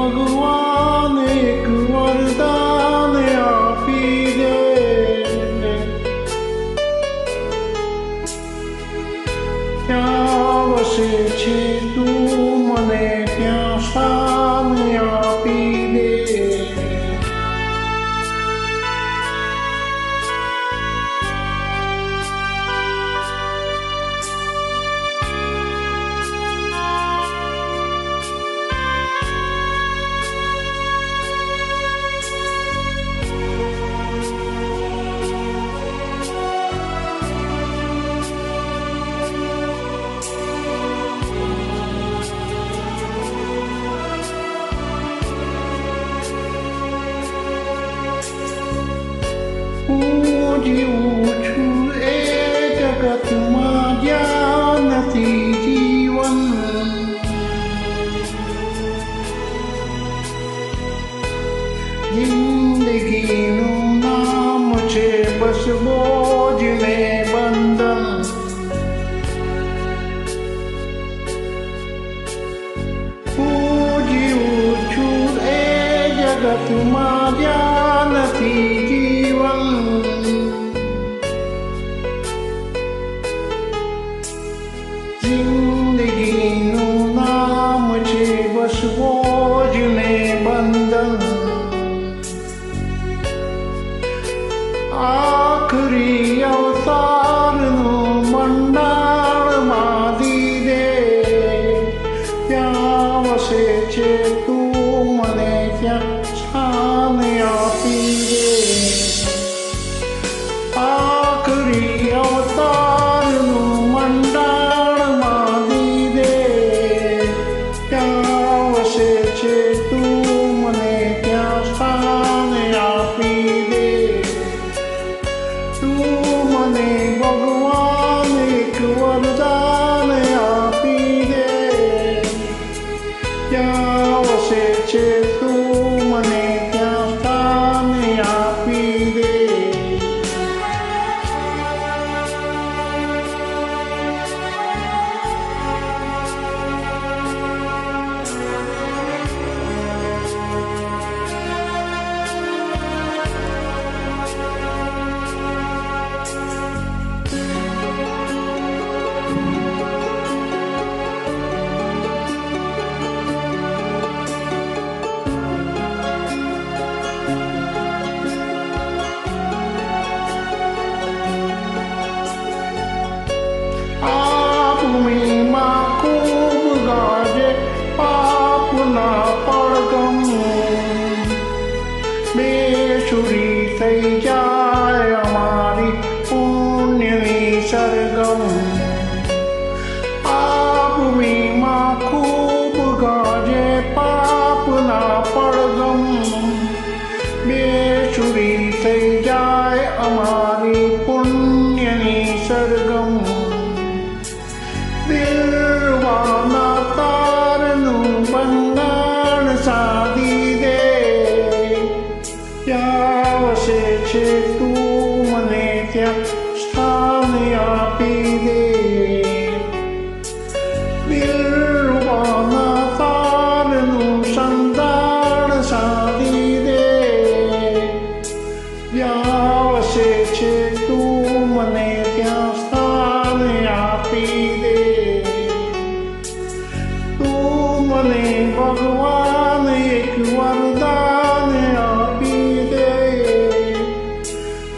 ભગવાન એક વરદાન આપી દે, ત્યાં વસે છે તું મને ત્યાં સ્થાન આપી દે. હું જીવું છું એ જગતમાં જ્યાં નથી જીવન, જિંદગીનું નામ છે બસ બોજ ને બંધન. હું જીવું છું એ જગતમાં જ્યાં નથી જીવન, જિંદગીનું નામ છે બસ બોજ ને બંધન. આખરી અવતારનું મંડાણ બાંધી દે, ત્યાં વસે છે તું મને ત્યાં સ્થાન આપી દે. આખરી અવતારનું મંડાણ બાંધી દે, ત્યાં વસે છે તું મને ત્યાં સ્થાન આપી દે. તું મને ભગવાન એક વરદાન આપી દે, ત્યાં વસે છે તું મને ત્યાં સ્થાન આપી દે. બેસુરી થઈ જાય અમારી પુણ્યની સરગમ. આ ભૂમિમાં ખૂબ ગાજે પાપના પડગમ. બેસુરી થઈ જાય અમારી પુણ્યની સરગમ. દિલવાના તારનું બંધાણ સાધી દે, ત્યાં વસે છે તું મને ત્યાં સ્થાન આપી દે. દિલવાના તારનું સંધાણ સાધી દે, ત્યાં વસે છે તું મને ત્યાં સ્થાન આપી દે. તું મને ભગવાન એક વરદાન આપી દે,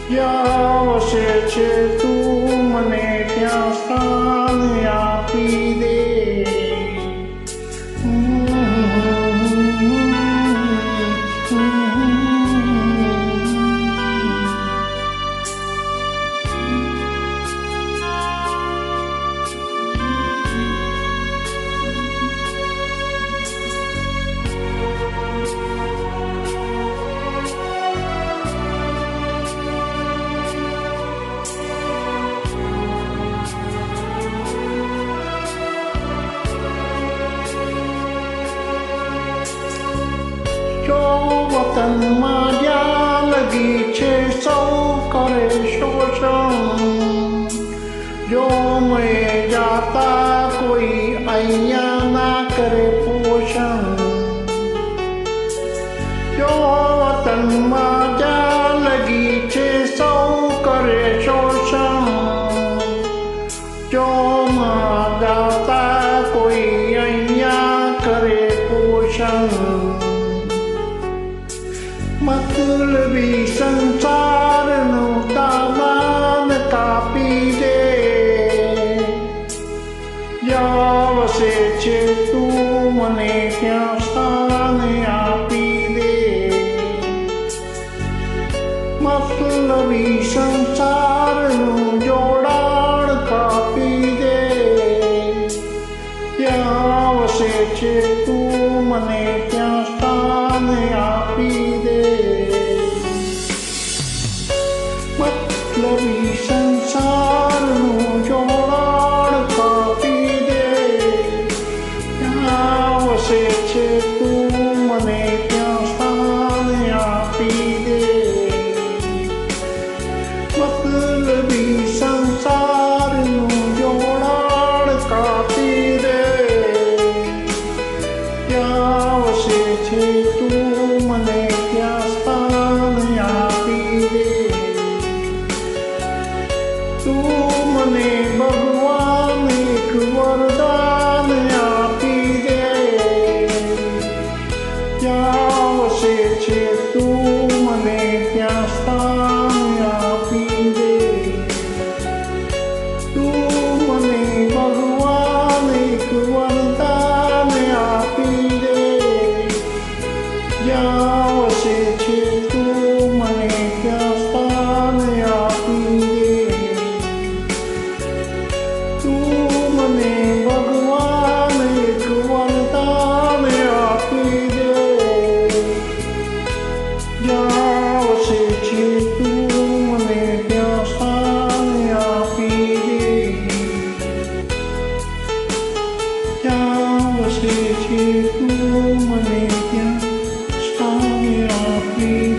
ત્યાં વસે છે તું મને ત્યાં સ્થાન આપી દે. વતનમાં જ્યાં લગી છે સૌ કરે શોષણ, જો મેં જાતા કોઈ અહીંયા ના કરે પોષણ. મતલબી સંસારનું તામાન કાપી દે. જ્યાં વસે છે તું મને ત્યાં સ્થાન આપી દે. મતલબી સંસારનું જોડાણ કાપી દે. જ્યાં વસે છે તું મને ત્યાં સ્થાન આપી દે. મતલબી સંસારનું જોડાણ કાપી દે. જ્યાં વસે છે તું મને ત્યાં સ્થાન આપી દે. મતલબી સંસારનું જોડાણ કાપી દે. જ્યાં વસે છે તું મને ત્યાં સ્થાન આપી દે. તું મને ભગવાન એક વરદાન આપી દે. જ્યાં વસે છે તું મને ત્યાં સ્થાન આપી દે. તું મને ભગવાન એક વરદાન આપી દે. જ્યાં વસે છે તું મને ત્યાં સ્થાન આપી દે. તું મને ભગવાન એક વરદાન આપી દે. જ્યાં વસે છે તું મને ત્યાં સ્થાન આપી દે. જ્યાં વસે છે તું મને ત્યાં સ્થાન આપી દે.